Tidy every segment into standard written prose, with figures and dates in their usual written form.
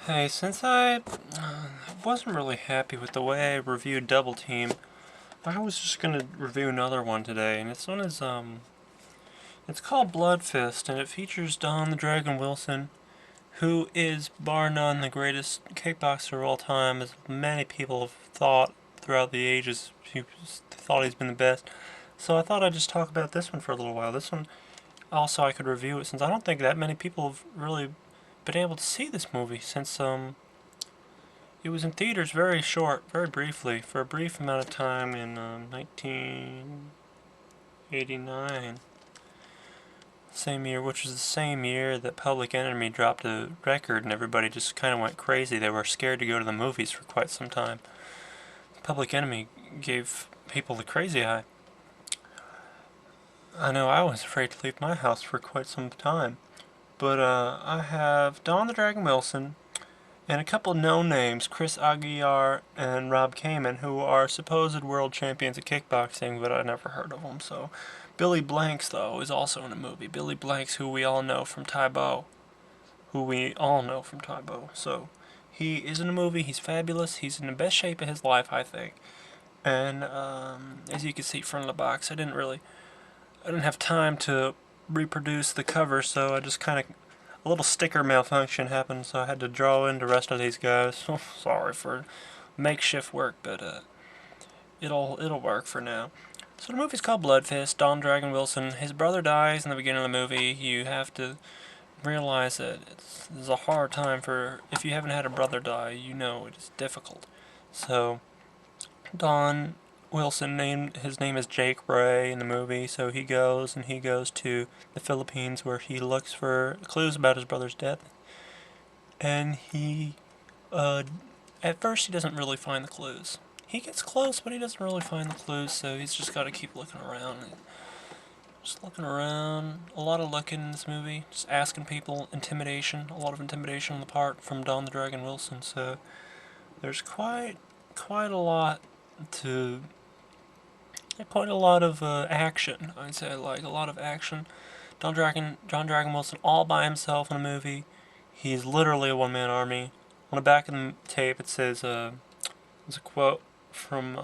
Hey, since I wasn't really happy with the way I reviewed Double Team, I was just gonna review another one today, and this one is it's called Bloodfist, and it features Don the Dragon Wilson, who is bar none the greatest kickboxer of all time, as many people have thought throughout the ages. He thought he's been the best. So I thought I'd just talk about this one for a little while. This one also I could review it since I don't think that many people have really been able to see this movie since it was in theaters very short, very briefly, for a brief amount of time in 1989. Same year, which was the same year that Public Enemy dropped a record and everybody just kind of went crazy. They were scared to go to the movies for quite some time. Public Enemy gave people the crazy eye. I know I was afraid to leave my house for quite some time. But I have Don the Dragon Wilson, and a couple known names, Chris Aguiar and Rob Kamen, who are supposed world champions of kickboxing, but I never heard of them. So, Billy Blanks, though, is also in the movie. Billy Blanks, who we all know from Taibo. So, he is in the movie. He's fabulous. He's in the best shape of his life, I think. And as you can see from the box, I didn't have time to reproduce the cover, so I just kind of a little sticker malfunction happened, so I had to draw in the rest of these guys. Sorry for makeshift work, but it'll work for now. So the movie's called Bloodfist. Don Dragon Wilson. His brother dies in the beginning of the movie. You have to realize that it's a hard time for if you haven't had a brother die. You know it is difficult. So Don Wilson named his name is Jake Bray in the movie, so he goes to the Philippines where he looks for clues about his brother's death, and he at first he doesn't really find the clues. He gets close, but he doesn't really find the clues, so he's just got to keep looking around. Just looking around, a lot of looking in this movie, just asking people, intimidation, a lot of intimidation on the part from Don the Dragon Wilson. So there's quite a lot to quite a lot of action. I'd say like a lot of action. John Dragon Wilson all by himself in a movie. He's literally a one-man army. On the back of the tape, it says there's a quote from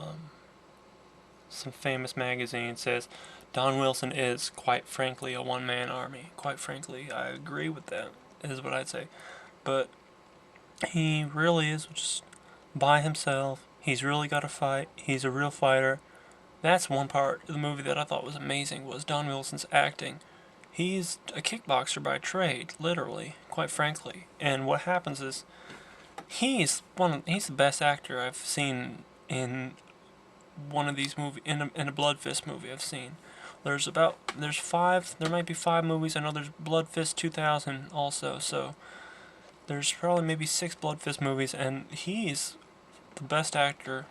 some famous magazine. It says, "Don Wilson is quite frankly a one-man army." Quite frankly, I agree with that. Is what I'd say, but he really is just by himself. He's really got to fight. He's a real fighter. That's one part of the movie that I thought was amazing was Don Wilson's acting. He's a kickboxer by trade, literally, quite frankly. And what happens is he's the best actor I've seen in one of these movies in a Bloodfist movie I've seen. There might be five movies. I know there's Bloodfist 2000 also. So there's probably maybe six Bloodfist movies, and he's the best actor.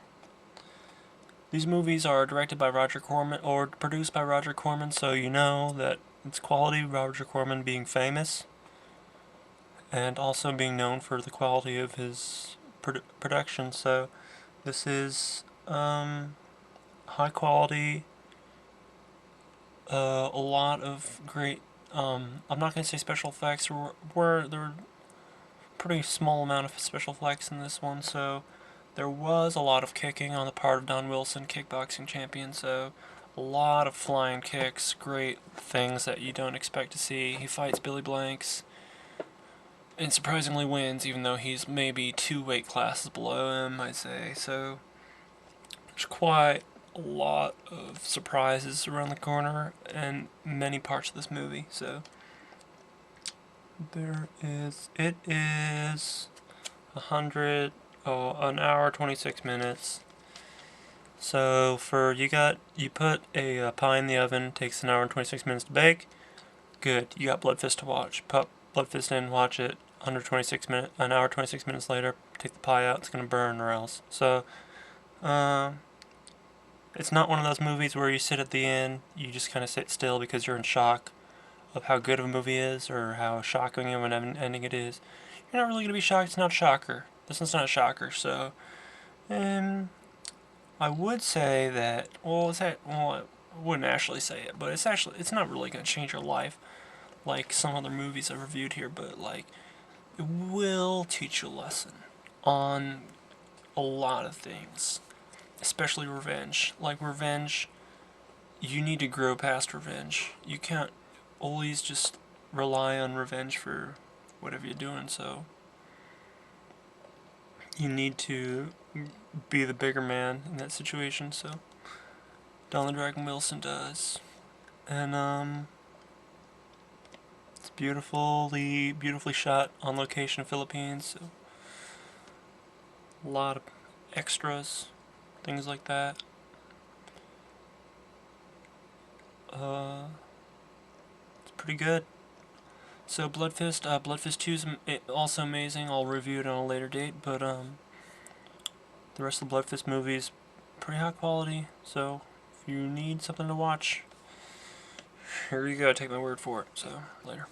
These movies are directed by Roger Corman or produced by Roger Corman, so you know that it's quality. Roger Corman being famous and also being known for the quality of his production. So this is high quality, a lot of great. I'm not gonna say special effects. There were pretty small amount of special effects in this one, so there was a lot of kicking on the part of Don Wilson, kickboxing champion, so a lot of flying kicks, great things that you don't expect to see. He fights Billy Blanks and surprisingly wins, even though he's maybe two weight classes below him, I'd say. So there's quite a lot of surprises around the corner and many parts of this movie. So it is 100 an hour 26 minutes. So you put a pie in the oven, takes an hour and 26 minutes to bake. Good, you got Bloodfist to watch. Put Bloodfist in, watch it. An hour 26 minutes later, take the pie out. It's gonna burn or else. So, it's not one of those movies where you sit at the end, you just kind of sit still because you're in shock of how good of a movie is or how shocking of an ending it is. You're not really gonna be shocked. It's not a shocker. This one's not a shocker. So, I would say that. I wouldn't actually say it, but it's not really gonna change your life like some other movies I've reviewed here. But like, it will teach you a lesson on a lot of things, especially revenge. Like revenge, you need to grow past revenge. You can't always just rely on revenge for whatever you're doing, so you need to be the bigger man in that situation, so Don the Dragon Wilson does. And it's beautifully shot on location in Philippines, so a lot of extras, things like that. It's pretty good. So Bloodfist 2 is also amazing. I'll review it on a later date, but the rest of the Bloodfist movies pretty high quality. So if you need something to watch, here you go. Take my word for it. So later.